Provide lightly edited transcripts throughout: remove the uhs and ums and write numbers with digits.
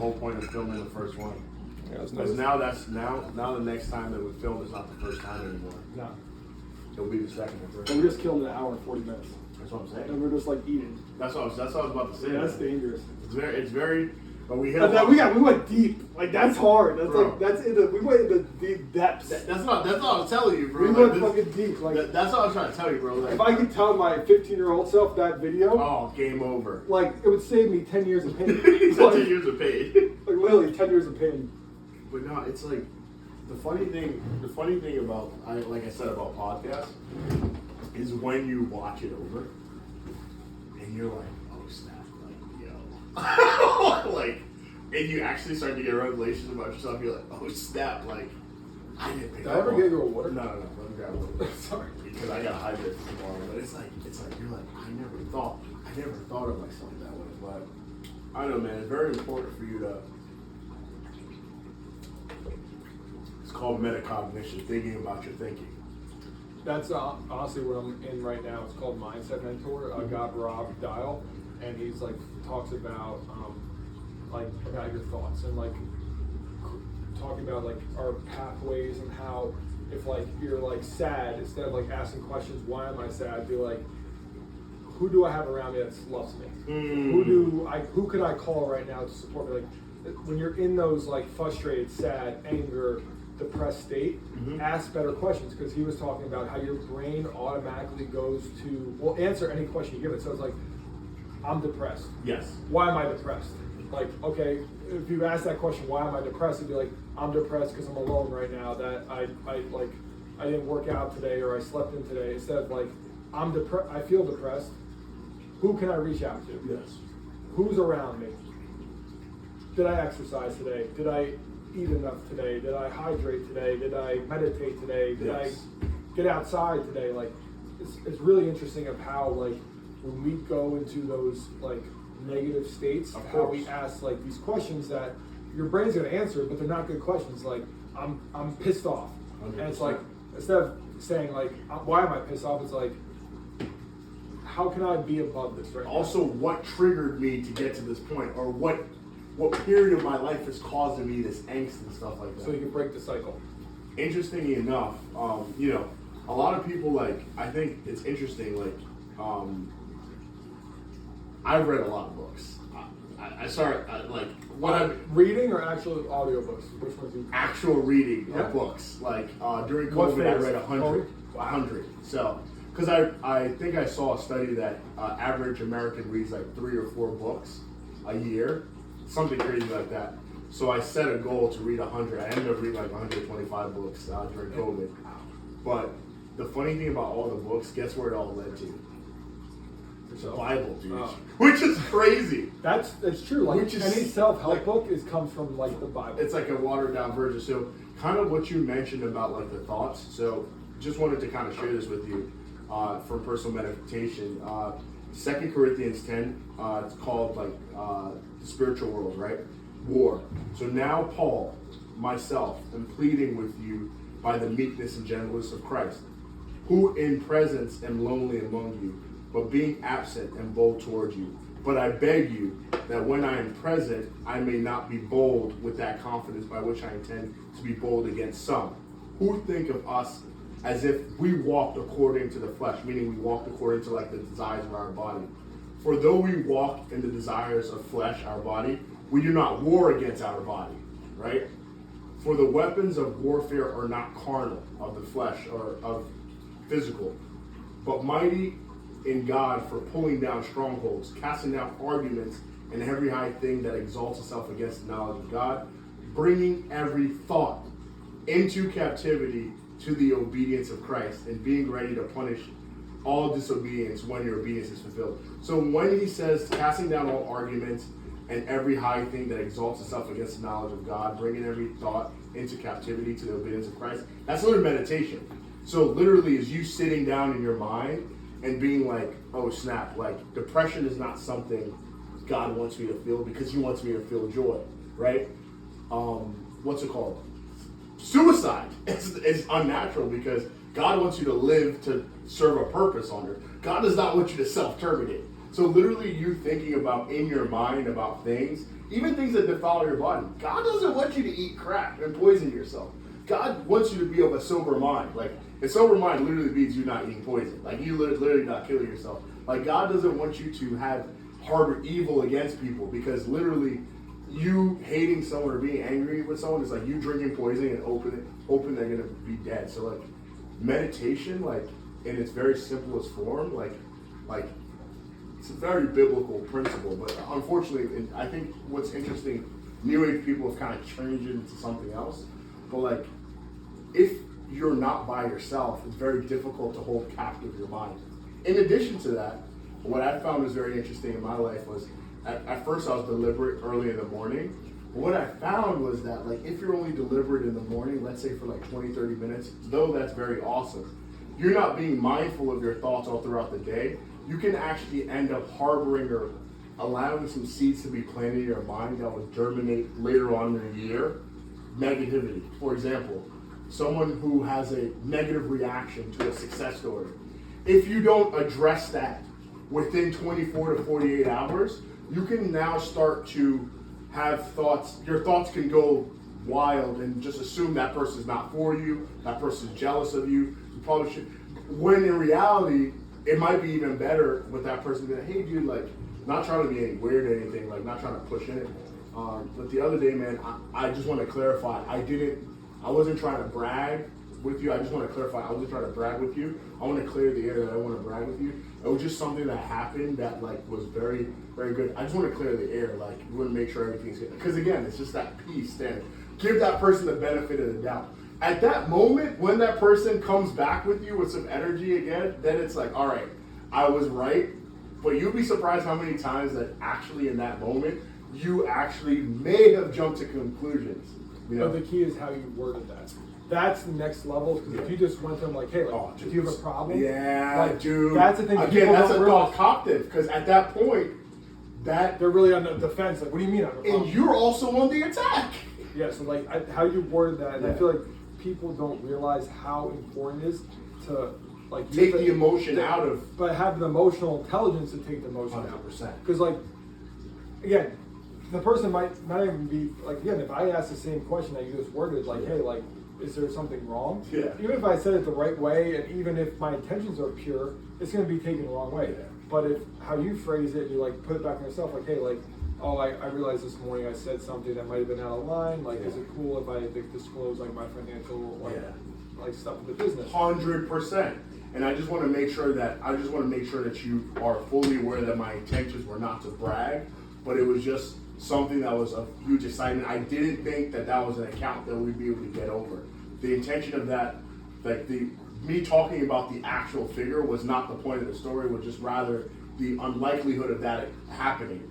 whole point of filming the first one. Yeah, Because now the next time that we film is not the first time anymore. No. It'll be the second or third. But we just killed an hour and 40 minutes. That's what I'm saying. And we're just like eating. That's what I was about to say. Yeah, that's dangerous. It's very, but we hit. We went deep. Like that's hard. That's Bro. like that's we went into deep depths. That's what I was telling you, bro. We went fucking deep. Like that's what I was trying to tell you, bro. Like, if I could tell my 15-year-old self that video, oh, game over. like it would save me 10 years of pain. He's like, 10 years of pain. Like literally 10 years of pain. But no, it's like the funny thing about like I said about podcasts is when you watch it over and you're like, oh snap, like yo, like, and you actually start to get revelations about yourself. You're like, oh snap, like I didn't pick Did up. I ever get you a water? No, let me grab water. Sorry, because I got hydrated for tomorrow. But it's like you're like I never thought of myself that way. But I don't know, man. It's very important for you to. It's called metacognition, thinking about your thinking. that's honestly what I'm in right now. It's called Mindset Mentor. I got Rob Dial, and he's like talks about about your thoughts and like talking about like our pathways and how if like you're like sad, instead of like asking questions, why am I sad? Be like, who do I have around me that loves me? Who could I call right now to support me? Like when you're in those like frustrated, sad, anger, depressed state, ask better questions, because he was talking about how your brain automatically goes to answer any question you give it. So it's like, I'm depressed. Yes. Why am I depressed? Like, okay, if you ask that question, why am I depressed? It'd be like, I'm depressed because I'm alone right now, that I didn't work out today, or I slept in today. Instead of like, I feel depressed. Who can I reach out to? Yes. Who's around me? Did I exercise today? Did I eat enough today? Did I hydrate today? Did I meditate today? Did I get outside today? Like, it's really interesting of how like when we go into those like negative states, of how we ask like these questions that your brain's gonna answer, but they're not good questions. Like, I'm pissed off, 100%. and it's like instead of saying like, why am I pissed off? It's like, how can I be above this right Also, what triggered me to get to this point, or what period of my life is causing me this angst and stuff like that. So you can break the cycle. Interestingly enough, a lot of people I think it's interesting, I've read a lot of books. I started, reading or actual audiobooks? Which ones you? Actual reading of books. During COVID, I read 100. 100. So, because I think I saw a study that average American reads 3 or 4 books a year. Something crazy like that. So I set a goal to read 100. I ended up reading 125 books during COVID. But the funny thing about all the books, guess where it all led to? The Bible, dude. Which is crazy. That's true. Any self-help book comes from the Bible. It's like a watered down version. So kind of what you mentioned about the thoughts. So just wanted to kind of share this with you from personal meditation. 2 Corinthians 10, it's called the spiritual world, right? War. So now Paul, myself, am pleading with you by the meekness and gentleness of Christ, who in presence am lonely among you, but being absent am bold toward you. But I beg you that when I am present, I may not be bold with that confidence by which I intend to be bold against some, who think of us as if we walked according to the flesh, meaning we walked according to the desires of our body. For though we walk in the desires of flesh, our body, we do not war against our body, right? For the weapons of warfare are not carnal, of the flesh, or of physical, but mighty in God for pulling down strongholds, casting down arguments and every high thing that exalts itself against the knowledge of God, bringing every thought into captivity to the obedience of Christ, and being ready to punish all disobedience when your obedience is fulfilled. So when he says casting down all arguments and every high thing that exalts itself against the knowledge of God, bringing every thought into captivity to the obedience of Christ, that's literally meditation. So literally is you sitting down in your mind and being like, oh snap, depression is not something God wants me to feel, because he wants me to feel joy, right? What's it called? Suicide is unnatural, because God wants you to live to serve a purpose on earth. God does not want you to self-terminate. So literally you thinking about in your mind about things even things that defile your body. God doesn't want you to eat crap and poison yourself. God wants you to be of a sober mind. Like, a sober mind literally means you're not eating poison. Like, you literally not killing yourself. Like, God doesn't want you to harbor evil against people, because literally you hating someone or being angry with someone is like you drinking poison and hoping they're gonna be dead. So like meditation, like in its very simplest form, like it's a very biblical principle. But unfortunately, and I think what's interesting, New Age people have kind of changed it into something else. But like, if you're not by yourself, it's very difficult to hold captive your mind. In addition to that, what I found was very interesting in my life was, at first I was deliberate early in the morning. But what I found was that, like, if you're only deliberate in the morning, let's say for like 20, 30 minutes, though that's very awesome, you're not being mindful of your thoughts all throughout the day. You can actually end up harboring or allowing some seeds to be planted in your mind that will germinate later on in the year. Negativity, for example, someone who has a negative reaction to a success story. If you don't address that within 24 to 48 hours, you can now start to have thoughts. Your thoughts can go wild and just assume that person's not for you, that person's jealous of you. You probably should. When in reality, it might be even better with that person being, hey dude, like, not trying to be any weird or anything, like not trying to push in it. But the other day, man, I just want to clarify. I wasn't trying to brag with you. I just want to clarify. I wasn't trying to brag with you. I want to clear the air that I want to brag with you. It was just something that happened that like was very, very good. I just want to clear the air. Like, you want to make sure everything's good. Because again, it's just that peace. Then give that person the benefit of the doubt. At that moment, when that person comes back with you with some energy again, then it's like, all right, I was right. But you'll be surprised how many times that actually in that moment, you actually may have jumped to conclusions. You know? But the key is how you worded that. That's the next level, because if you just went to them like, hey, like, do you have a problem? Yeah, like, dude. That's the thing. Again, that's a realize. thought captive, because at that point, they're really on the defense. Like, what do you mean? And you're also on the attack. Yeah, so like how you worded that, and I feel like people don't realize how important it is to like take the emotion out of, but have the emotional intelligence to take the emotion 100%. out. Because like, again, the person might not even be like, again, if I ask the same question that you just worded, like, hey, like, is there something wrong? Yeah. Even if I said it the right way, and even if my intentions are pure, it's going to be taken the wrong way. Yeah. But if how you phrase it, you like put it back on yourself, like, hey, like, oh, I realized this morning I said something that might have been out of line. Like, is it cool if I like, disclose like my financial like stuff with the business? 100%. And I just want to make sure that you are fully aware that my intentions were not to brag, but it was just something that was of huge excitement. I didn't think that was an account that we'd be able to get over. The intention of that, like me talking about the actual figure was not the point of the story, was just rather the unlikelihood of that happening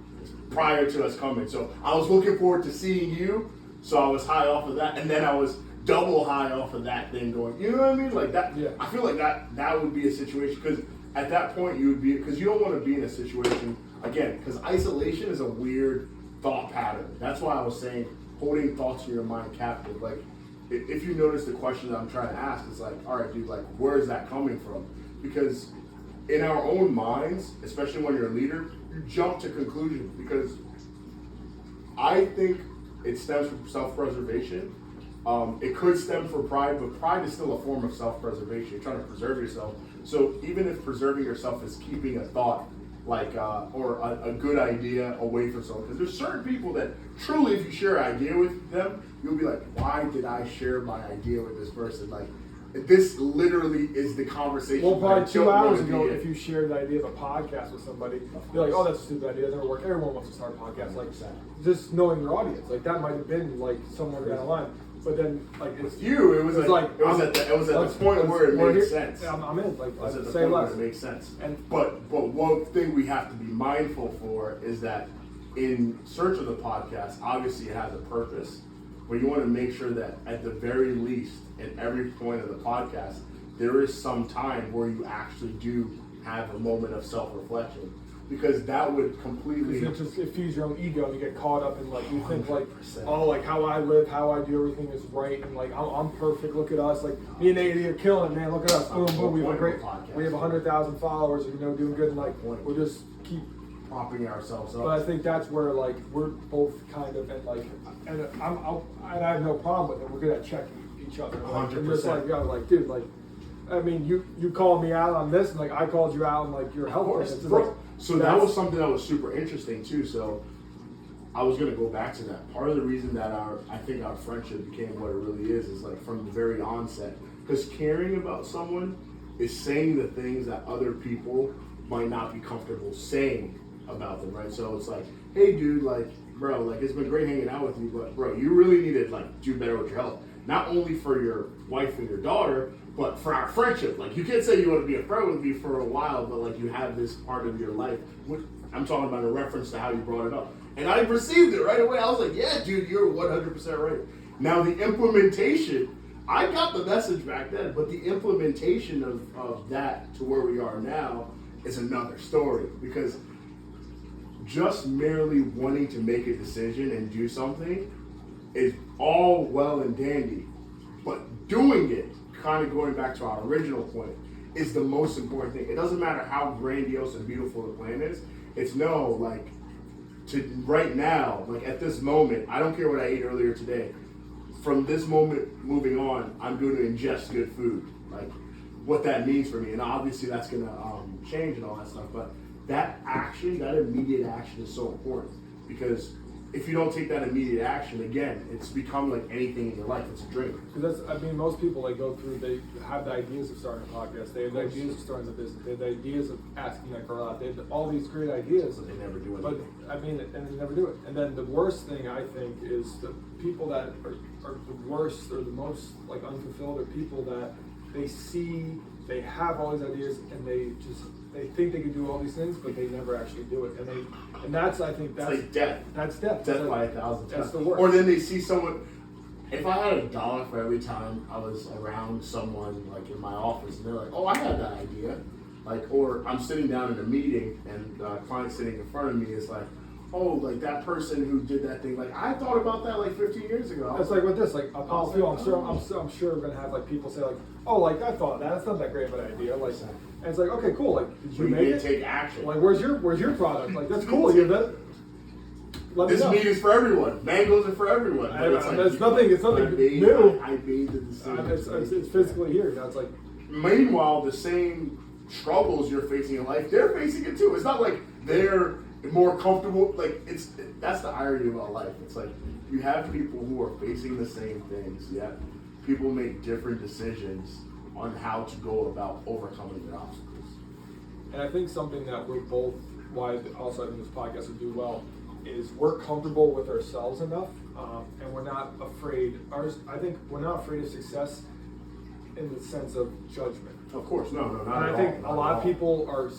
prior to us coming. So I was looking forward to seeing you, so I was high off of that, and then I was double high off of that thing going, you know what I mean? Like that, I feel like that would be a situation, because at that point you would be, because you don't want to be in a situation, again, because isolation is a weird thought pattern. That's why I was saying holding thoughts in your mind captive. Like, if you notice the question that I'm trying to ask is like, all right, dude, like, where is that coming from? Because in our own minds, especially when you're a leader, you jump to conclusions, because I think it stems from self-preservation. It could stem from pride, but pride is still a form of self-preservation. You're trying to preserve yourself. So even if preserving yourself is keeping a thought, like, or a good idea away from someone, because there's certain people that truly, if you share an idea with them, you'll be like, why did I share my idea with this person? Like, this literally is the conversation. Well, probably 2 hours ago, if you shared the idea of a podcast with somebody, you're like, oh, that's a stupid idea, it never work. Everyone wants to start a podcast. Like, just knowing your audience, like that might have been like somewhere down the line. But then, like, it's you, it was at the point where it made sense. I'm in. Like, it was at the say point less. where it makes sense. And but one thing we have to be mindful for is that in search of the podcast, obviously it has a purpose, but you want to make sure that at the very least, at every point of the podcast, there is some time where you actually do have a moment of self-reflection. Because that would completely... It feeds your own ego, and you get caught up in, like, you think, like, 100%. oh, like, how I live, how I do everything is right, and, like, I'm perfect, look at us, like, me and AD are killing it, man, look at us, boom, boom, we have 100,000 followers, you know, doing good, and, like, we'll just keep propping ourselves up. But I think that's where like we're both kind of in like, and and I have no problem with it. We're good at checking each other. Like, and just 100%. like, like, dude, like, I mean, you called me out on this, and like I called you out on like your health. Of course, It's bro. like, So that was something that was super interesting too. So I was gonna go back to that. Part of the reason that I think our friendship became what it really is like from the very onset. Because caring about someone is saying the things that other people might not be comfortable saying about them, right? So it's like, hey dude, like, bro, like it's been great hanging out with you, but bro, you really need to like do better with your health. Not only for your wife and your daughter, but for our friendship. Like you can't say you want to be a friend with me for a while, but like you have this part of your life. I'm talking about a reference to how you brought it up. And I received it right away. I was like, yeah, dude, you're 100% right. Now the implementation, I got the message back then, but the implementation of that to where we are now is another story. Because just merely wanting to make a decision and do something is all well and dandy. But doing it, kind of going back to our original point, is the most important thing. It doesn't matter how grandiose and beautiful the plan is. It's no, like, to right now, like at this moment, I don't care what I ate earlier today. From this moment moving on, I'm going to ingest good food. Like what that means for me, and obviously that's going to change and all that stuff. But that action, that immediate action, is so important because if you don't take that immediate action, again, it's become like anything in your life. It's a drink. Because that's, I mean, most people they go through, they have the ideas of starting a podcast, they have the ideas of starting a business, they have the ideas of asking that girl out, they have all these great ideas. But they never do But anything. I mean, and they never do it. And then the worst thing I think is the people that are the worst or the most like unfulfilled are people that they have all these ideas and they think they can do all these things, but they never actually do it. And that's I think that's It's like death. That's death. Death That's by like, 1,000 That's times. the worst. Or then they see someone. If I had $1 for every time I was around someone like in my office and they're like, "Oh, I had that idea," like, or I'm sitting down in a meeting and a client sitting in front of me is like, "Oh, like that person who did that thing, like I thought about that like 15 years ago." It's like with this, like Apollo Fuel. I'm sure we're gonna have like people say like, "Oh, like I thought that. That's not that great of an idea." Like, and it's like, okay, cool. Like, did you But make didn't it? take action. Like, where's your product? Like, that's cool. You that. Let me This know. meat is for everyone. Mangoes are for everyone. But it's like, It's nothing new. I made the decision. It's physically here. Now it's like, Meanwhile, the same struggles you're facing in life, they're facing it too. It's not like they're more comfortable. Like that's the irony about life. It's like you have people who are facing the same things, yet people make different decisions on how to go about overcoming their obstacles. and I think something that we're both, why also I think this podcast would do well, is we're comfortable with ourselves enough, and we're not afraid. I think we're not afraid of success in the sense of judgment. Of course, no, not And at I all. think not a lot at of all. people are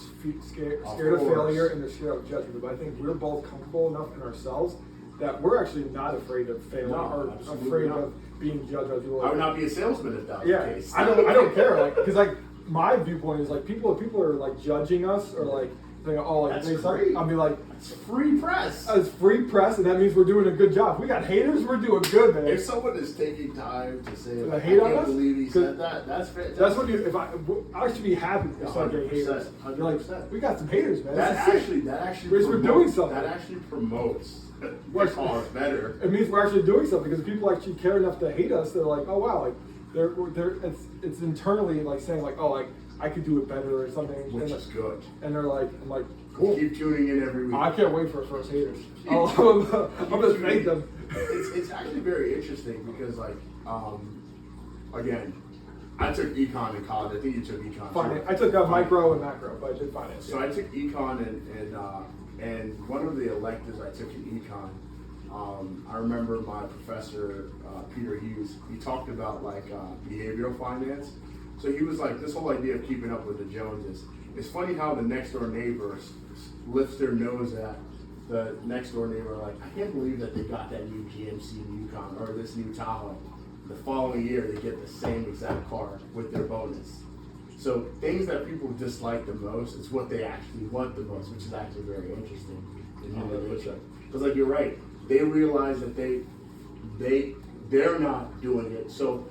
scared Of of course. failure and they're scared of judgment. But I think we're both comfortable enough in ourselves that we're actually not afraid of failing No, or absolutely afraid not. of being judged by people. I would not be a salesman if that was Yeah, the case. I don't care. Like, because like my viewpoint is like people are like judging us or like saying, oh, like That's they suck. great. I'll be like, It's free press. it's free press, and that means we're doing a good job. We got haters, we're doing good, man. If someone is taking time to say, like, I hate on can't us? believe he said that, that's fantastic. That's what you. If I should be happy if I get 100%, haters. You're like, 100%. we got some haters, man. That This is sick. actually Means we're promotes, doing something. That actually promotes the We're- cause better. It means we're actually doing something because people actually care enough to hate us. They're like, oh wow, like they're it's internally like saying like, oh, like I could do it better or something. Which and, is good. and they're like, I'm like, cool. Keep tuning in every week. I can't wait for our first haters. I'm gonna make them. It's actually very interesting because like again, I took econ in college. I think you took econ. Finance. too. I took micro and macro, but I did finance. So I took econ and one of the electives I took in econ, I remember my professor, Peter Hughes, he talked about like behavioral finance. So he was like, this whole idea of keeping up with the Joneses. It's funny how the next door neighbor lifts their nose at the next door neighbor, like, I can't believe that they got that new GMC Yukon or this new Tahoe. The following year, they get the same exact car with their bonus. So things that people dislike the most is what they actually want the most, which is actually very interesting in human nature. Because like you're right, they realize that they're not doing it. So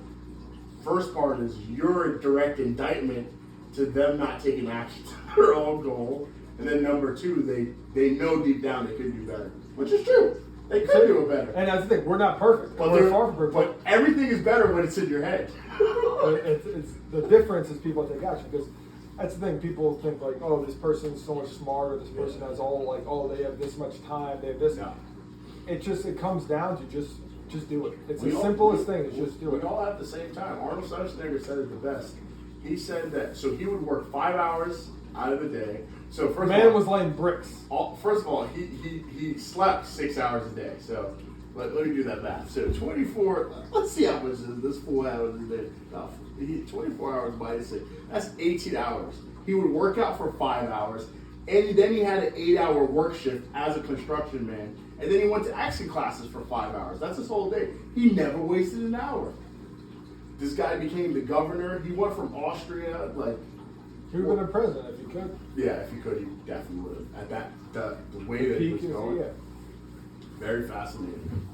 first part is your direct indictment to them not taking action to their own goal. And then number two, they know deep down they could do better, which is true. They could do it better. And that's the thing, we're not perfect. But We're far from perfect. But everything is better when it's in your head. it's the difference is people take action, because that's the thing. People think like, oh, this person's so much smarter. This person has all like, oh, they have this much time. They have this. No. It comes down to just do it. It's We the all- simplest we- thing is just do We it. all at the same time. Arnold Schwarzenegger said it the best. He said that so he would work 5 hours out of the day. So The first man of all, was laying bricks. first of all, he slept 6 hours a day. So let me do that math. So 24. Let's see how much this 4 hours a day. 24 hours minus 6. That's 18 hours. He would work out for 5 hours, and then he had an 8-hour work shift as a construction man, and then he went to acting classes for 5 hours. That's his whole day. He never wasted an hour. This guy became the governor. He went from Austria, like. He would have been a president if he could. Yeah, if he could, he definitely would have. At the way that he was going. Yeah. Very fascinating.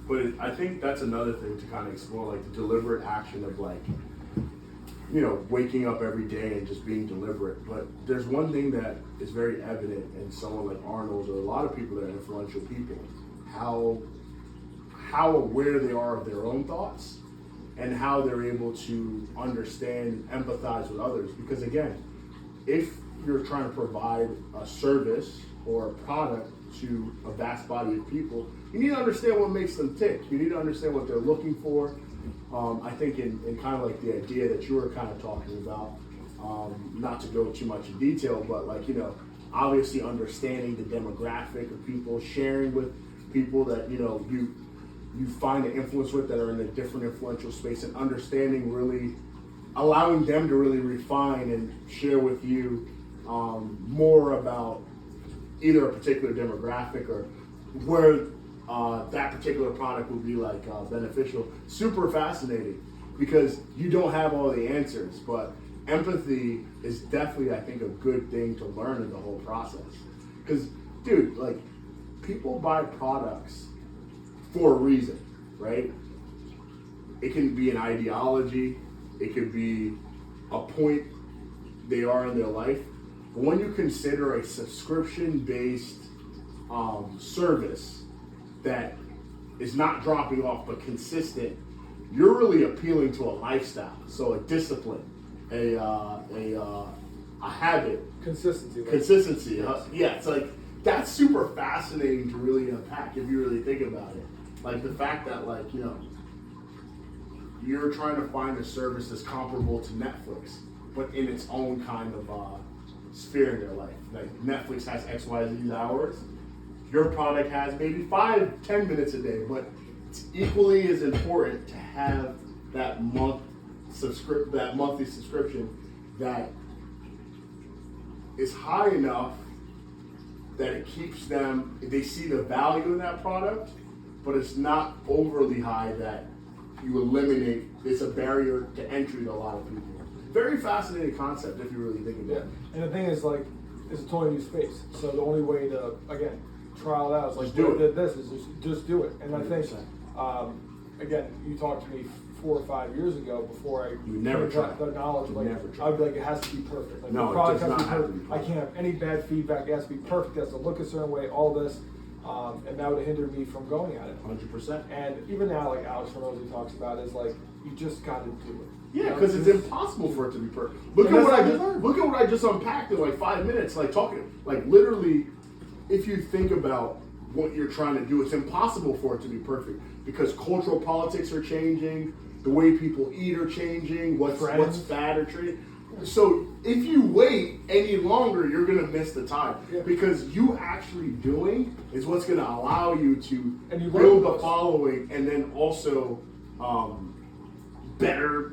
But I think that's another thing to kind of explore, like the deliberate action of like, waking up every day and just being deliberate. But there's one thing that is very evident in someone like Arnold, or a lot of people that are influential people, how aware they are of their own thoughts and how they're able to understand and empathize with others. Because again, if you're trying to provide a service or a product to a vast body of people, you need to understand what makes them tick. You need to understand what they're looking for. I think in kind of like the idea that you were kind of talking about, not to go too much in detail, but like, obviously understanding the demographic of people, sharing with people that, you find an influence with that are in a different influential space, and understanding, really allowing them to really refine and share with you more about either a particular demographic or where that particular product would be like beneficial. Super fascinating, because you don't have all the answers, but empathy is definitely, I think, a good thing to learn in the whole process. Because, dude, like, people buy products for a reason, right? It can be an ideology, it could be a point they are in their life. But when you consider a subscription-based service that is not dropping off but consistent, you're really appealing to a lifestyle. So a discipline, a habit, Consistency. Yeah, it's like that's super fascinating to really unpack if you really think about it. Like the fact that, like, you're trying to find a service that's comparable to Netflix, but in its own kind of sphere in their life. Like Netflix has XYZ hours. Your product has maybe 5-10 minutes a day, but it's equally as important to have that monthly subscription that is high enough that it keeps them, they see the value in that product, but it's not overly high that you eliminate, it's a barrier to entry to a lot of people. Very fascinating concept if you really think about it. And the thing is, like, it's a totally new space. So the only way to, again, trial it out is like, Just do it. this is just do it. And I think, 100%. again, you talked to me 4 or 5 years ago before I You never came tried. to the knowledge. You like, never tried. I'd be like, it has to be perfect. Like, No, the it product does has not have to be I perfect. can't have any bad feedback. It has to be perfect. It has to look a certain way. All this, and that would have hindered me from going at it. 100%. And even now, like Alex Ramosey talks about, is like, you just got to do it. Yeah, because it's impossible for it to be perfect. Look And at that's what I just unpacked in like 5 minutes. Like talking, like literally, if you think about what you're trying to do, it's impossible for it to be perfect because cultural politics are changing, the way people eat are changing, what's fad or treated. So if you wait any longer, you're gonna miss the time because you actually doing is what's gonna allow you to build the following and then also better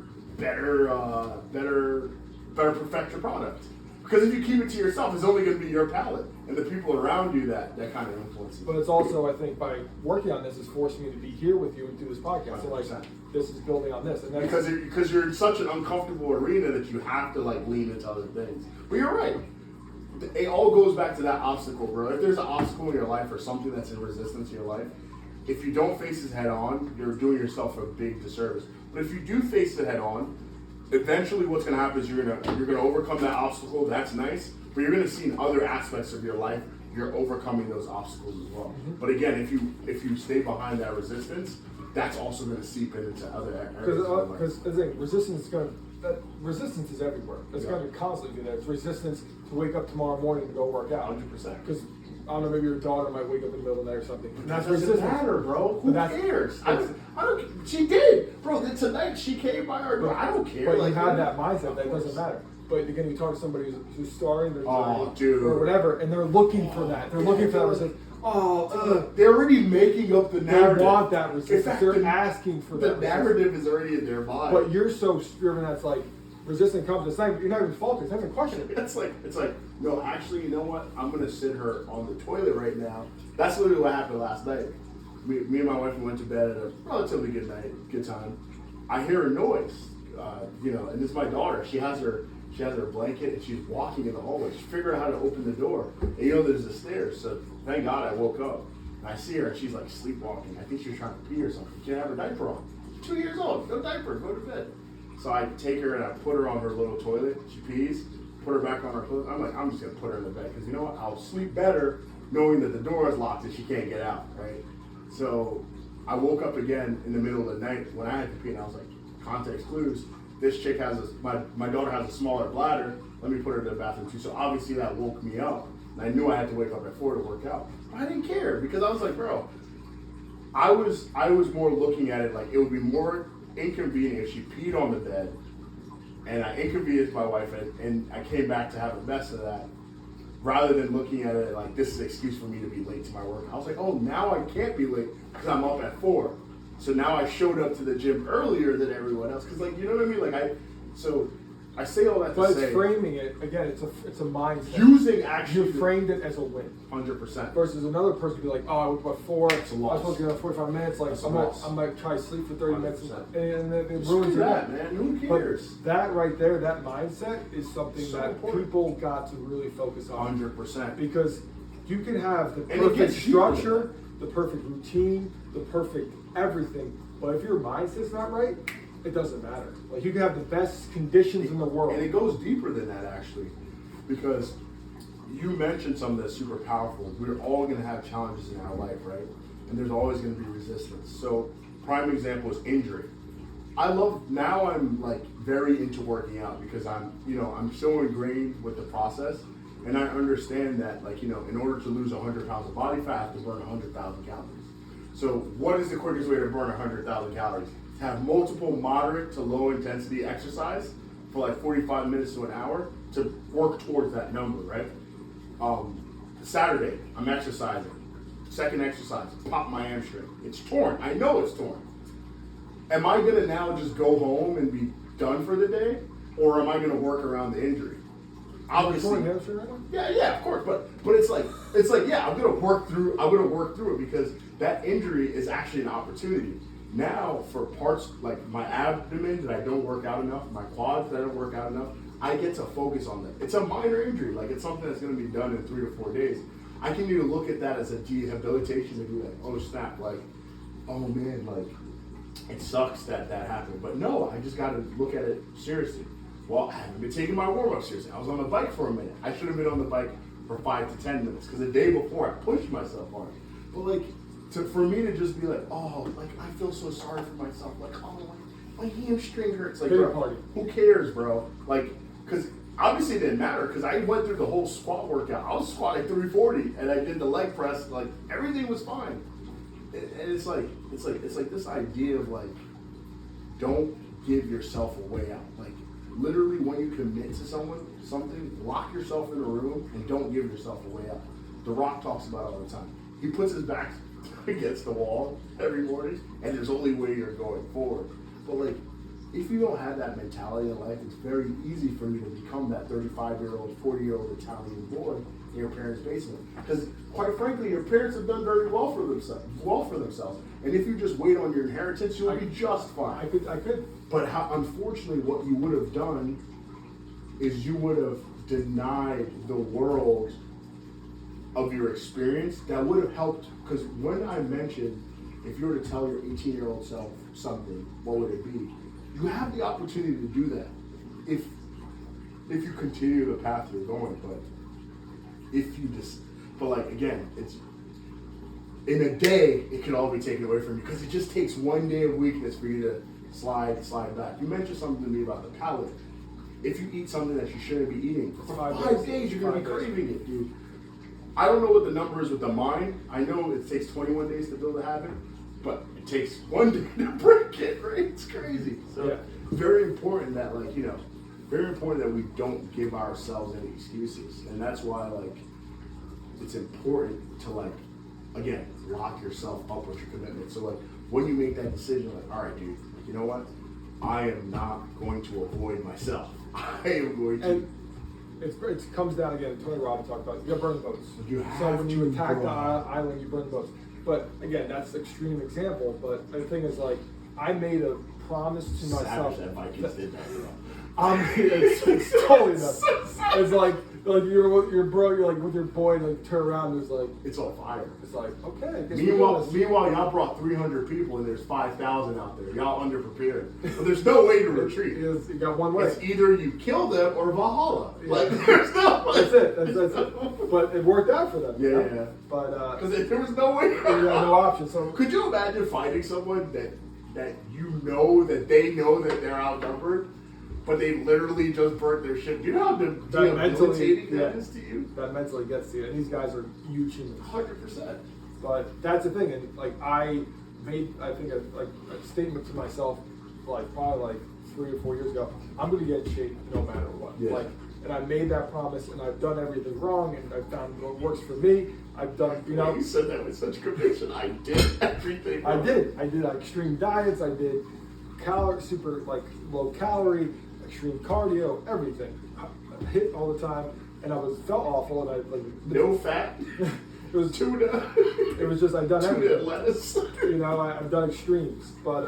perfect your product. Because if you keep it to yourself, it's only going to be your palate and the people around you that kind of influence you. But it's also, I think, by working on this, is forcing me to be here with you and do this podcast. So like, this is building on this, and that's because you're in such an uncomfortable arena that you have to like lean into other things. But you're right. It all goes back to that obstacle, bro. If there's an obstacle in your life or something that's in resistance in your life, if you don't face it head on, you're doing yourself a big disservice. But if you do face it head on, eventually what's going to happen is you're going to overcome that obstacle. That's nice. but you're going to see in other aspects of your life, you're overcoming those obstacles as well. But again, if you stay behind that resistance, that's also going to seep into other areas. Because the thing, resistance is everywhere. It's going to constantly be there. It's resistance to wake up tomorrow morning to go work out. 100%. Because I don't know, maybe your daughter might wake up in the middle of the night or something. And that doesn't matter, bro. Who cares? I don't. She did, bro. Tonight she came by our door. I don't care. But like, you had that mindset that it doesn't matter. But again, you talk to somebody who's starting, they're dude, or whatever, and they're looking for that. They're looking for that resistance. They're already making up the narrative. They want that resistance. Fact, they're asking for that. The narrative is already in their mind. But you're so driven that's like resistance comes. It's not. You're not even faulty. It's not even questioning. It's like no. Actually, you know what? I'm gonna sit her on the toilet right now. That's literally what happened last night. Me and my wife went to bed at a relatively good night, good time. I hear a noise, and this is my daughter. She has her blanket and she's walking in the hallway. She figured out how to open the door. And there's the stairs. So thank God I woke up. And I see her and she's like sleepwalking. I think she was trying to pee or something. She didn't have her diaper on. She's 2 years old. No diaper. Go to bed. So I take her and I put her on her little toilet. She pees. Put her back on her clothes. I'm like, I'm just going to put her in the bed. Because you know what? I'll sleep better knowing that the door is locked and she can't get out. Right? So I woke up again in the middle of the night when I had to pee. And I was like, context clues. This chick my daughter has a smaller bladder. Let me put her in the bathroom too. So obviously that woke me up. And I knew I had to wake up at 4 to work out. But I didn't care because I was like, bro, I was more looking at it like it would be more inconvenient if she peed on the bed and I inconvenienced my wife and I came back to have a mess of that rather than looking at it like this is an excuse for me to be late to my work. I was like, oh, now I can't be late because I'm up at 4. So now I showed up to the gym earlier than everyone else because, like, you know what I mean? Like, I say all that to say. But it's framing it again. It's a mindset. Using actually, you framed it as a win. 100%. Versus another person be like, oh, I woke up at 4. It's a loss. I was supposed to get up 45 minutes. Like, I'm gonna try to sleep for 30 minutes, and then it Screw ruins your that, day. man. Who cares? But that right there, that mindset is something So that important. people got to really focus on. 100%. Because you can have the And it perfect gets deeper. structure, the perfect routine, the perfect everything. But if your mindset's not right, it doesn't matter. Like, you can have the best conditions in the world. And it goes deeper than that, actually, because you mentioned something that's super powerful. We're all going to have challenges in our life, right? And there's always going to be resistance. So, prime example is injury. Now I'm like very into working out because I'm so ingrained with the process, and I understand that, like, in order to lose 100 pounds of body fat, I have to burn 100,000 calories. So what is the quickest way to burn 100,000 calories? To have multiple moderate to low intensity exercise for like 45 minutes to an hour to work towards that number, right? Saturday, I'm exercising. Second exercise, pop my hamstring. It's torn. I know it's torn. Am I gonna now just go home and be done for the day, or am I gonna work around the injury? Obviously, yeah, of course. But it's like yeah, I'm gonna work through it because that injury is actually an opportunity. Now for parts like my abdomen that I don't work out enough, my quads that I don't work out enough, I get to focus on that. It's a minor injury, like it's something that's gonna be done in 3 to 4 days. I can either look at that as a rehabilitation and be like, oh snap, like, oh man, like it sucks that happened. But no, I just gotta look at it seriously. Well, I haven't been taking my warm-up seriously. I was on the bike for a minute. I should have been on the bike for 5 to 10 minutes because the day before I pushed myself on it. But like, for me to just be like, oh, like I feel so sorry for myself. Like, oh, my hamstring hurts. Like, bro, who cares, bro? Like, because obviously it didn't matter because I went through the whole squat workout. I was squatting 340 and I did the leg press. Like, everything was fine. And it's like this idea of like, don't give yourself a way out. Like, literally, when you commit to something, lock yourself in a room and don't give yourself a way out. The Rock talks about it all the time. He puts his back against the wall every morning, and there's only way you're going forward. But like, if you don't have that mentality in life, it's very easy for you to become that 35-year-old, 40-year-old Italian boy in your parents' basement. Because quite frankly, your parents have done very well for themselves. And if you just wait on your inheritance, you'll be just fine. I could. But unfortunately, what you would have done is you would have denied the world of your experience that would have helped. Because when I mentioned, if you were to tell your 18-year-old self something, what would it be? You have the opportunity to do that if you continue the path you're going. But if you just, but like again, it's in a day it can all be taken away from you because it just takes one day of weakness for you to slide back. You mentioned something to me about the palate. If you eat something that you shouldn't be eating for 5 days, you're gonna be craving it, dude. I don't know what the number is with the mind. I know it takes 21 days to build a habit, but it takes 1 day to break it, right? It's crazy. So yeah. very important that very important that we don't give ourselves any excuses. And that's why it's important to again, lock yourself up with your commitment. So when you make that decision, all right, dude, you know what? I am not going to avoid myself. I am going to. And it comes down again. Tony Robbins talked about you got to burn the boats. So when you attack the island, you burn the boats. But again, that's an extreme example. But the thing is, I made a promise to myself. Savage that Vikings did that, bro. It's totally nuts. It's like you're with your boy, and turn around, and it's on fire. It's okay. I guess Meanwhile, y'all brought 300 people, and there's 5,000 out there. Y'all underprepared, but there's no way to retreat. You got one way. It's either you kill them or Valhalla. Yeah. There's no. That's it. That's it. But it worked out for them. Yeah, you know? yeah. But because there was no way. You had no option. So could you imagine fighting someone that you know that they know that they're outnumbered? But they literally just burnt their shit. Do you know how debilitating that is to you? That mentally gets to you. And these guys are huge humans. 100%. But that's the thing. And I made, I think, a statement to myself, probably 3 or 4 years ago. I'm going to get in shape no matter what. Yeah. And I made that promise, and I've done everything wrong, and I've found what works for me. I've done, You said that with such conviction. I did everything wrong. I did extreme diets. I did super low calorie. Extreme cardio, everything. I hit all the time, and felt awful, and no fat. It was tuna. It was just I've done tuna everything. And lettuce. I've done extremes, but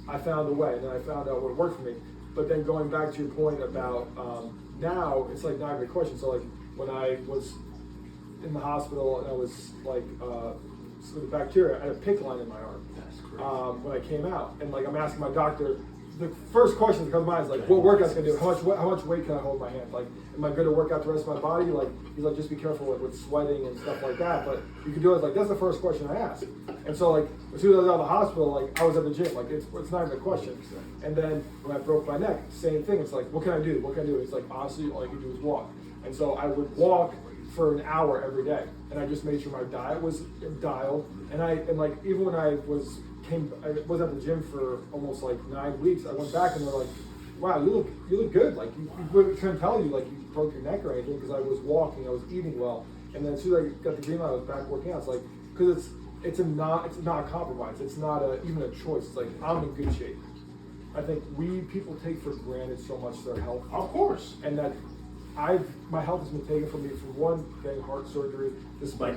I found a way, and then I found out what worked for me. But then going back to your point about now, it's not even a question. So when I was in the hospital and I was with the bacteria, I had a PICC line in my arm. That's crazy. When I came out, and I'm asking my doctor. The first question that comes to mind is what workouts can I do? How much weight can I hold in my hand? Am I good to work out the rest of my body? He's just be careful with sweating and stuff like that. But you can do it. That's the first question I asked. And so as soon as I was out of the hospital, I was at the gym. It's not even a question. And then when I broke my neck, same thing. It's what can I do? What can I do? It's honestly, all you can do is walk. And so I would walk for an hour every day, and I just made sure my diet was dialed. And even when I was at the gym for almost 9 weeks. I went back and they're wow, you look good. You couldn't tell you you broke your neck or anything because I was walking, I was eating well, and then as soon as I got the green light, I was back working out. It's because it's not a compromise. It's not even a choice. It's I'm in good shape. I think people take for granted so much their health. Of course. And that my health has been taken from me from one thing, heart surgery. This prior.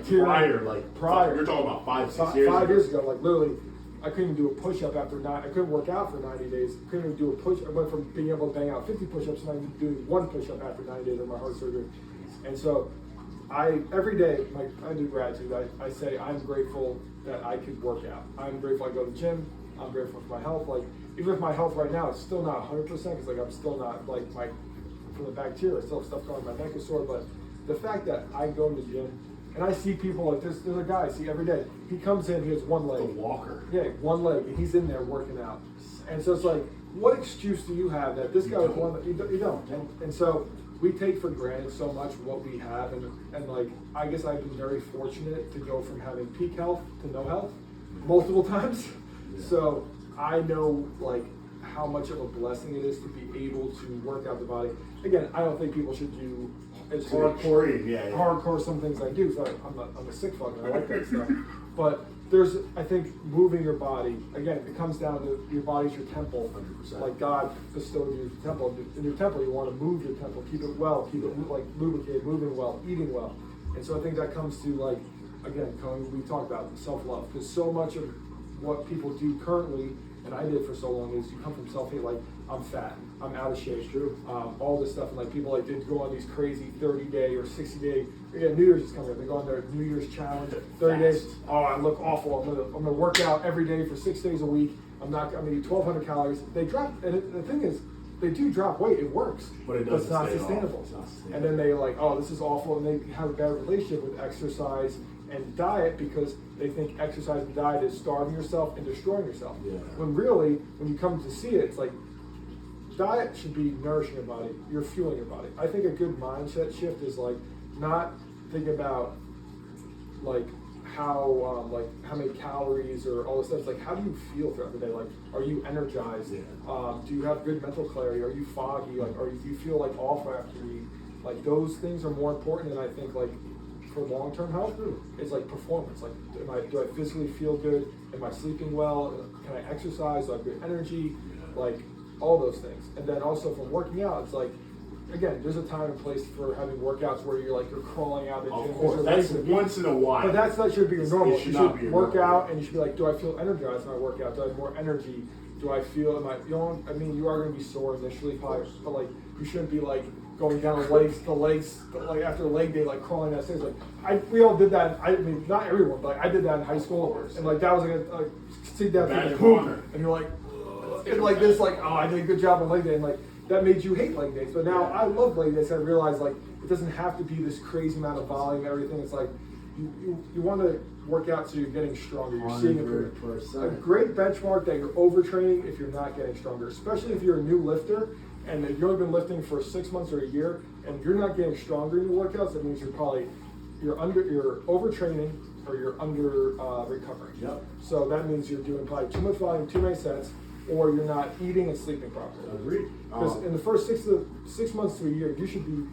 You're talking about 5 years ago. 5 years ago, literally. I couldn't even do a push-up after I couldn't work out for 90 days. I couldn't even do a push. I went from being able to bang out 50 push-ups to not even doing one push-up after 90 days of my heart surgery. And so every day, I do gratitude. I say I'm grateful that I could work out. I'm grateful I go to the gym. I'm grateful for my health. Even if my health right now is still not 100%, because I'm still not from the bacteria, I still have stuff going on, my neck is sore. But the fact that I go to the gym, and I see people there's a guy I see every day. He comes in, he has one leg. The walker. Yeah, one leg, and he's in there working out. And so it's what excuse do you have that this guy with one leg? You don't. And so we take for granted so much what we have, and I guess I've been very fortunate to go from having peak health to no health multiple times. Yeah. So I know how much of a blessing it is to be able to work out the body. Again, I don't think people should do as hardcore some things I do. So I'm a sick fuck and I like that stuff. But there's, I think, moving your body. Again, it comes down to your body's your temple. 100%. God bestowed you your temple. In your temple, you want to move your temple, keep it well, keep it lubricated, moving well, eating well. And so I think that comes to again, we talked about self-love, because so much of what people do currently, and I did for so long, is you come from self-hate, I'm fat, I'm out of shape, true. All this stuff, and people they go on these crazy 30-day or 60-day. New Year's is coming up. They go on their New Year's challenge, 30 days. Oh, I look awful. I'm gonna work out every day for 6 days a week. I'm gonna eat 1,200 calories. They drop, and the thing is, they do drop weight. It works, But it doesn't it's not stay off. sustainable. It's not sustainable. And then they like, oh, this is awful, and they have a bad relationship with exercise and diet because they think exercise and diet is starving yourself and destroying yourself. Yeah. When really, when you come to see it, it's like diet should be nourishing your body. You're fueling your body. I think a good mindset shift is like not think about like how many calories or all this stuff. It's like, how do you feel throughout the day? Like, are you energized? Yeah. Do you have good mental clarity? Are you foggy? Like, do you feel like off after you eat? Like, those things are more important than I think like for long-term health. It's like performance. Like, do I physically feel good? Am I sleeping well? Can I exercise? Do I have good energy? Like, all those things. And then also from working out, it's like, again, there's a time and place for having workouts where you're crawling out of the gym. Of course, that's once in a while. But that should be your normal. It should you not should be your work normal. out, and you should be like, do I feel energized when I work out? Do I have more energy? Do I feel? I mean, you are going to be sore initially, probably, but like, you shouldn't be like going down the legs, like after leg day, like crawling down stairs. Like, we all did that. I mean, not everyone, but I did that in high school, and like that was like sit down, Badge and of boom, honor. and you're like, and like this, like, oh, I did a good job on leg day, and like that made you hate leg days. But now I love leg days. I realized like it doesn't have to be this crazy amount of volume, everything. It's like you want to work out so you're getting stronger. You're seeing improvement. 100%. A great benchmark that you're overtraining if you're not getting stronger, especially if you're a new lifter and if you've only been lifting for 6 months or a year and you're not getting stronger in your workouts. That means you're overtraining or you're under recovering. Yep. So that means you're doing probably too much volume, too many sets, or you're not eating and sleeping properly. Agreed. Because in the first 6 months to a year, you should be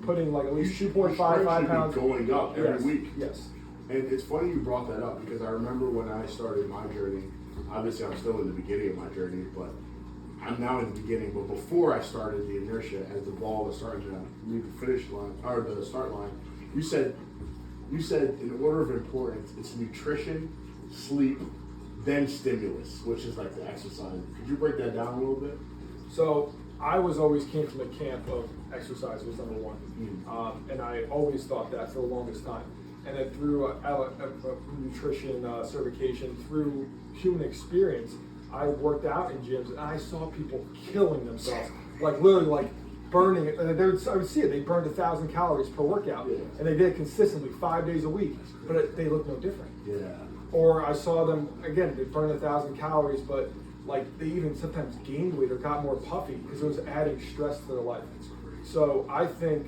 putting like at least 2.55 pounds going up every Yes, week. Yes. And it's funny you brought that up because I remember when I started my journey, obviously I'm still in the beginning of my journey, but I'm now in the beginning. But before I started the inertia, as the ball was starting to leave the finish line or the start line, you said in order of importance, it's nutrition, sleep, then stimulus, which is like the exercise. Could you break that down a little bit? So I always came from the camp of exercise was number one. And I always thought that for the longest time. And then through nutrition certification, through human experience, I worked out in gyms and I saw people killing themselves, like literally like burning it. And I would see it, they burned 1,000 calories per workout. Yeah. And they did it consistently 5 days a week, but they looked no different. Yeah. Or I saw them, again, they burned 1,000 calories, but like they even sometimes gained weight or got more puffy because it was adding stress to their life. So I think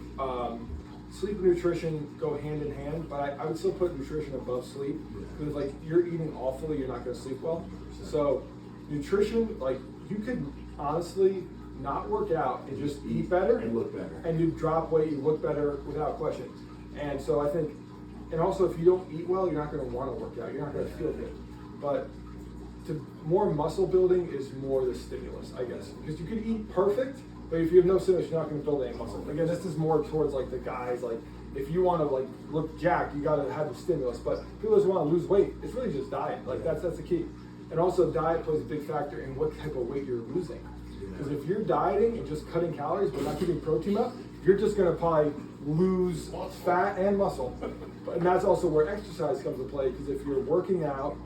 sleep and nutrition go hand in hand, but I would still put nutrition above sleep because like you're eating awfully, you're not going to sleep well. So nutrition, like you could honestly not work out and just eat better and look better, and you drop weight, you look better without question. And so I think, and also if you don't eat well, you're not going to want to work out. You're not going to feel good. But more muscle building is more the stimulus, I guess, because you could eat perfect, but if you have no stimulus, you're not going to build any muscle. Again, this is more towards like the guys, like if you want to like look jacked, you got to have the stimulus. But people just want to lose weight. It's really just diet. Like that's the key. And also diet plays a big factor in what type of weight you're losing. Because if you're dieting and just cutting calories but not keeping protein up, you're just going to probably lose fat and muscle. And that's also where exercise comes into play, because if you're working out,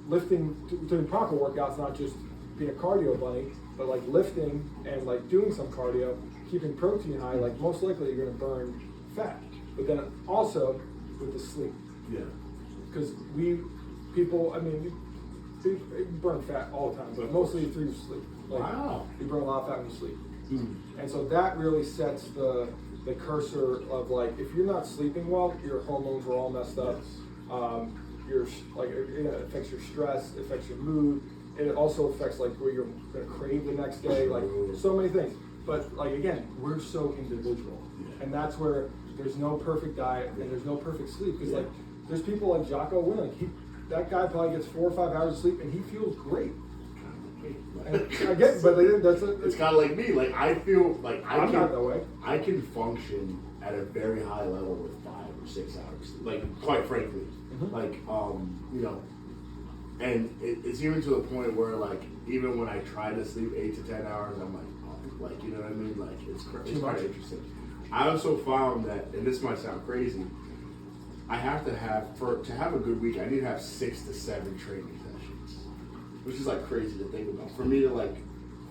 lifting, doing proper workouts, not just being a cardio bunny, but like lifting and like doing some cardio, keeping protein high, like most likely you're going to burn fat. But then also with the sleep. Yeah. Because people, I mean, you burn fat all the time, but mostly through sleep. Like, wow. You burn a lot of fat when you sleep. And so that really sets the cursor of like, if you're not sleeping well, your hormones are all messed up. Your like it affects your stress, it affects your mood. It also affects like where you're gonna crave the next day, like so many things. But like again, we're so individual, and that's where there's no perfect diet and there's no perfect sleep. Because like there's people like Jocko Willink, that guy probably gets 4 or 5 hours of sleep and he feels great. And I get, but it's kind of like me. Like I feel like I'm not that way. I can function at a very high level with 5 or 6 hours. Like quite frankly, like you know, and it's even to the point where like even when I try to sleep 8 to 10 hours, I'm like, oh, like you know what I mean? Like it's quite interesting. I also found that, and this might sound crazy, I have to have to have a good week. I need to have 6 to 7 training sessions, which is like crazy to think about. For me to like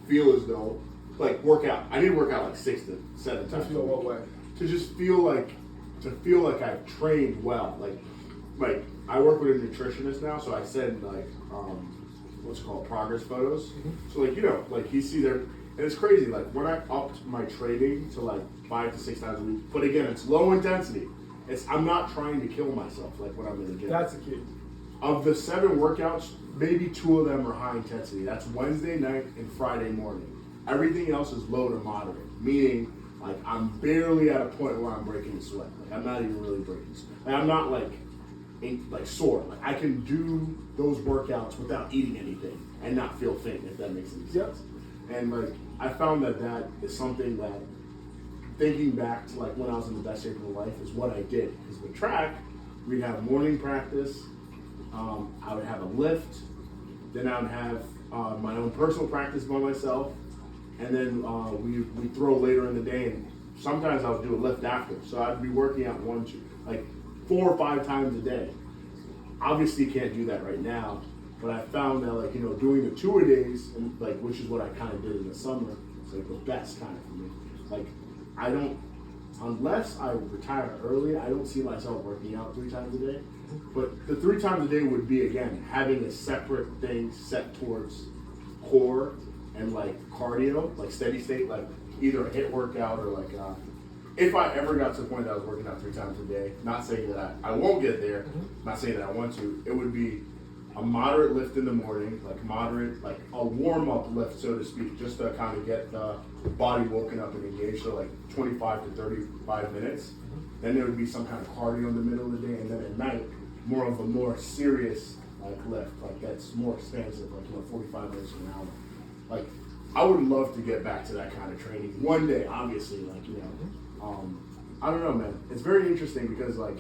feel as though like work out. I need to work out like 6 to 7 To times. feel a what week. way? To just feel like I've trained well. Like I work with a nutritionist now, so I send like what's it called, progress photos. So like, you know, like he sees there, and it's crazy. Like when I upped my training to like 5 to 6 times a week, but again, it's low intensity. I'm not trying to kill myself like when I'm in the gym. That's the key. Of the 7 workouts, maybe 2 of them are high intensity. That's Wednesday night and Friday morning. Everything else is low to moderate, meaning like I'm barely at a point where I'm breaking a sweat. Like I'm not even really breaking sweat. Like I'm not like sore. Like I can do those workouts without eating anything and not feel faint, if that makes any sense. Yep. And like I found that is something that, thinking back to like when I was in the best shape of my life, is what I did. Because with track, we'd have morning practice. I would have a lift, then I would have my own personal practice by myself, and then we throw later in the day, and sometimes I would do a lift after. So I'd be working out 4 or 5 times a day. Obviously can't do that right now, but I found that like, you know, doing the 2-a-days, and like, which is what I kind of did in the summer, it's like the best kind of for me. Like I don't, unless I retire early, I don't see myself working out 3 times a day. But the 3 times a day would be, again, having a separate thing set towards core and like cardio, like steady state, like either a HIIT workout or like if I ever got to the point that I was working out 3 times a day, not saying that I won't get there, not saying that I want to, it would be a moderate lift in the morning, like a warm-up lift, so to speak, just to kind of get the body woken up and engaged, so like 25 to 35 minutes. Then there would be some kind of cardio in the middle of the day, and then at night, more of a more serious like lift, like that's more expansive, like, you know, 45 minutes to an hour. Like I would love to get back to that kind of training one day, obviously, like, you know. I don't know, man. It's very interesting because like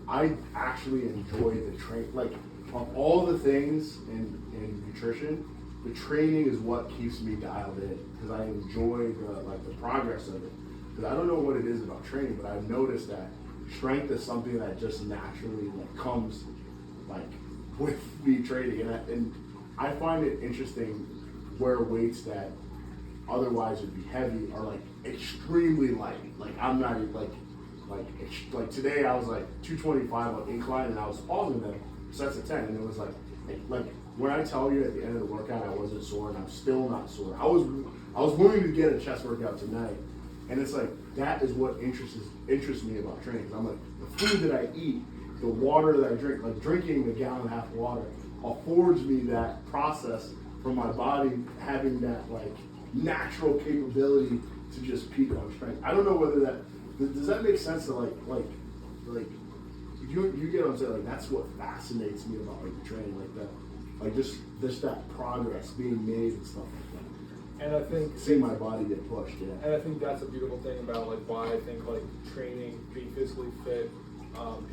I actually enjoy the train. Like of all the things in nutrition, the training is what keeps me dialed in because I enjoy the progress of it. Because I don't know what it is about training, but I've noticed that strength is something that just naturally like comes like with me training, and I find it interesting where weights that otherwise would be heavy are like extremely light. Like I'm not even like today I was like 225 on incline and I was pausing them sets of 10, and it was like when I tell you at the end of the workout I wasn't sore, and I'm still not sore. I was willing to get a chest workout tonight, and it's like that is what interests me about training. 'Cause I'm like the food that I eat, the water that I drink, like drinking a gallon and a half of water affords me that process from my body having that like natural capability to just peak on strength. I don't know whether does that make sense to like you get what I'm saying? Like that's what fascinates me about like the training, like that, like just that progress being made and stuff like that. And I think seeing my body get pushed, yeah. And I think that's a beautiful thing about like why I think like training, being physically fit,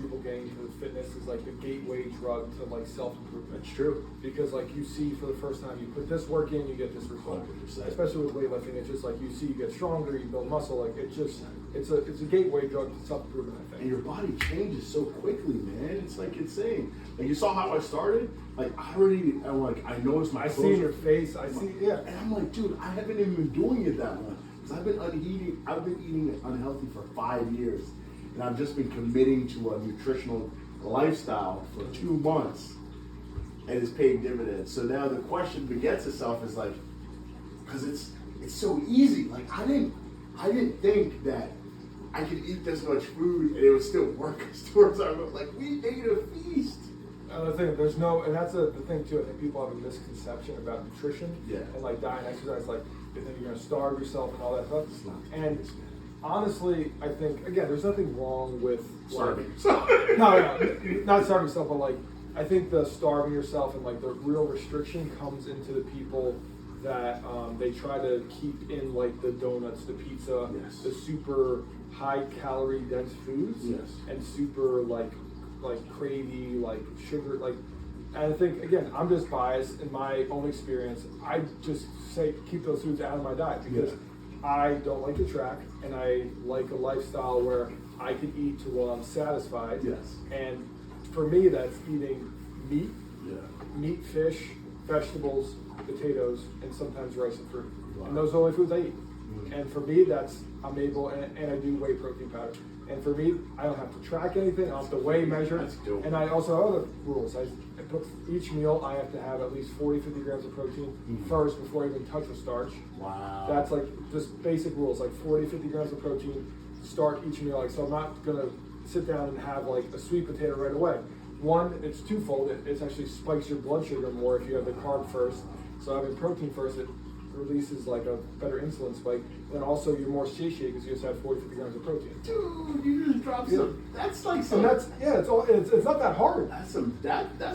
people getting into fitness is like the gateway drug to like self-improvement. It's true. Because like you see for the first time, you put this work in, you get this result. 100%. Especially with weightlifting, it's just like you see you get stronger, you build muscle. Like it's a gateway drug to self-improvement, I think. And your body changes so quickly, man. It's like insane. Like you saw how I started. Like I noticed my. I see in your face. I see, yeah. And I'm like, dude, I haven't even been doing it that long because I've been eating unhealthy for 5 years. And I've just been committing to a nutritional lifestyle for 2 months, and it's paying dividends. So now the question begets itself is like, because it's so easy. Like I didn't think that I could eat this much food and it would still work towards our like we ate a feast. Another thing, and that's the thing too. I think people have a misconception about nutrition and like diet and exercise. Like they think you're gonna starve yourself and all that stuff. It's not. And honestly, I think again, there's nothing wrong with Starving. No, not starving yourself, but like I think the starving yourself and like the real restriction comes into the people that they try to keep in like the donuts, the pizza, Yes. the super high calorie dense foods, Yes. and super like cravey like sugar like. And I think again, I'm just biased in my own experience. I just say keep those foods out of my diet because. I don't like to track, and I like a lifestyle where I can eat till I'm satisfied. Yes. And for me, that's eating meat, fish, vegetables, potatoes, and sometimes rice and fruit. Wow. And those are the only foods I eat. And for me, I'm able, and I do whey protein powder. And for me, I don't have to track anything. I don't have to weigh, measure. That's dope. And I also have other rules. I put each meal, I have to have at least 50 grams of protein first before I even touch the starch. Wow. That's like just basic rules, like 50 grams of protein, start each meal. Like, so I'm not gonna sit down and have like a sweet potato right away. One, it's twofold. It actually spikes your blood sugar more if you have the carb first. So having protein first, it releases like a better insulin spike. Then also you're more satiated because you just have 50 grams of protein. Dude, you just dropped some. That's like some. And it's not that hard. That's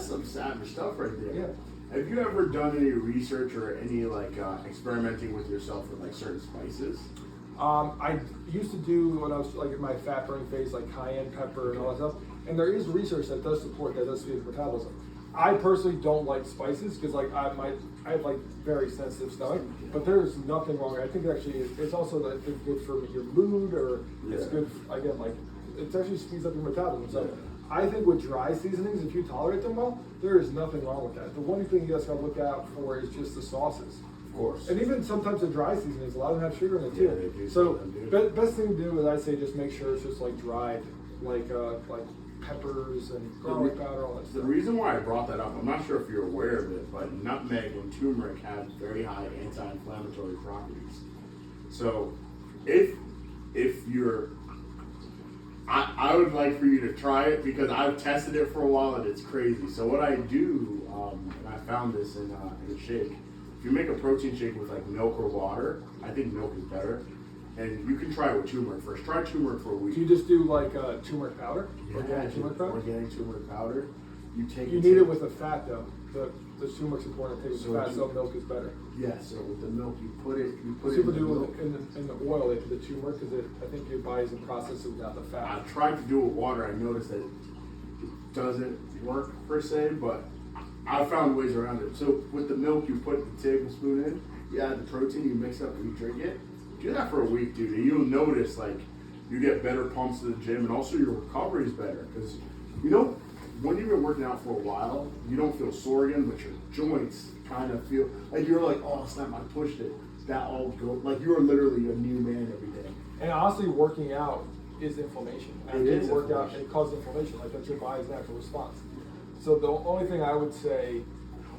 some savage stuff right there. Yeah. Have you ever done any research or any like experimenting with yourself with like certain spices? I used to do when I was like in my fat burning phase, like cayenne pepper and all that stuff. And there is research that does support that does speed metabolism. I personally don't like spices because like I have like very sensitive stomach, but there's nothing wrong. I think actually it's also like good for your mood, or it's good again, like it actually speeds up your metabolism. So I think with dry seasonings, if you tolerate them well, there is nothing wrong with that. The one thing you guys gotta look out for is just the sauces. Of course. And even sometimes the dry seasonings, a lot of them have sugar in it too. Yeah, they do. So best thing to do is I say just make sure it's just like dried, like peppers and garlic powder, all that stuff. The reason why I brought that up, I'm not sure if you're aware of it, but nutmeg and turmeric have very high anti-inflammatory properties. So if you're, I would like for you to try it because I've tested it for a while and it's crazy. So what I do, and I found this in a shake, if you make a protein shake with like milk or water, I think milk is better. And you can try it with turmeric first. Try turmeric for a week. Do you just do like turmeric powder? Yeah, Organic turmeric powder? Organic turmeric powder. You need it with the fat though. The turmeric's important to take with the fat, so milk is better. Yeah, so with the milk you put it People in the do milk. in the oil, they put the turmeric because I think your body doesn't process it without the fat. I tried to do it with water. I noticed that it doesn't work per se, but I found ways around it. So with the milk, you put the tablespoon in, you add the protein, you mix it up, and you drink it. Do that for a week, dude, and you'll notice like you get better pumps to the gym, and also your recovery is better because when you've been working out for a while, you don't feel sore again, but your joints kind of feel like you're like, oh snap, I pushed it. That all go like you are literally a new man every day. And honestly, working out is inflammation. It is workout inflammation. it causes inflammation. Like that's your body's natural response. So the only thing I would say,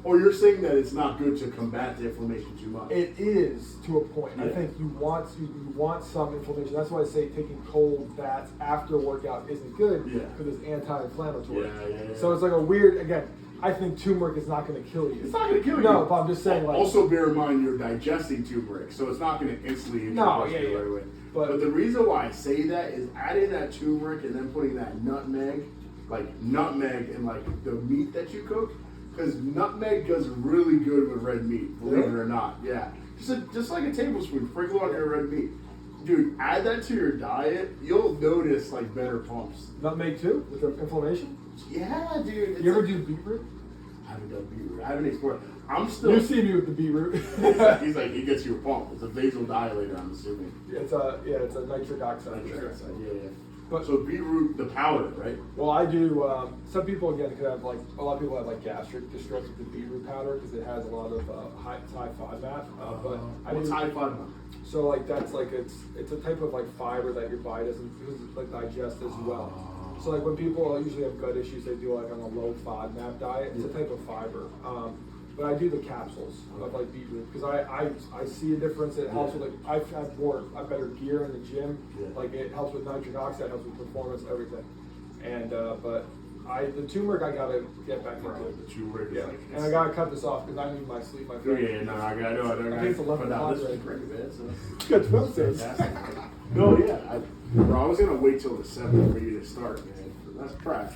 Or you're saying that it's not good to combat the inflammation too much. it is to a point. I Yeah. think you want some inflammation. That's why I say taking cold baths after a workout isn't good Yeah. because it's anti-inflammatory. Yeah. So it's like a weird. Again, I think turmeric is not going to kill you. It's not going to kill you. No, but I'm just saying, like, Also, bear in mind you're digesting turmeric, so it's not going to instantly hit No, your bloodstream yeah. right away. But the reason why I say that is adding that turmeric and then putting that nutmeg in like the meat that you cook, because nutmeg goes really good with red meat. Believe it or not, yeah. Just like a tablespoon, sprinkle on your red meat. Dude, add that to your diet. You'll notice like better pumps. nutmeg too with the inflammation. Yeah, dude. It's You ever like- do beetroot? I haven't done beetroot. I haven't explored. I'm still. You see me with the beetroot. He's like, he gets you a pump. It's a vasodilator, I'm assuming. It's a nitric oxide. Nitric oxide, yeah. But So beetroot, the powder, right? well, I do. Some people again could have like a lot of people have like gastric distress with the beetroot powder because it has a lot of high FODMAP. But I What's do. high FODMAP? So like that's like it's a type of like fiber that your body doesn't like digest as well. So like when people usually have gut issues, they do like on a low FODMAP diet. It's a type of fiber. But I do the capsules of like beetroot because I see a difference. It helps with like I have better gear in the gym. Yeah. Like it helps with nitric oxide, helps with performance, everything. And but the turmeric I gotta get back into. The turmeric is Yeah, like. and I gotta cut this off because I need my sleep, my friend. Yeah, no, I gotta. I think it's 11 But o'clock this is already. great, man. So. Got 12 days. Fantastic. No, yeah. Bro, I was gonna wait till the 7th for you to start, man. That's trash.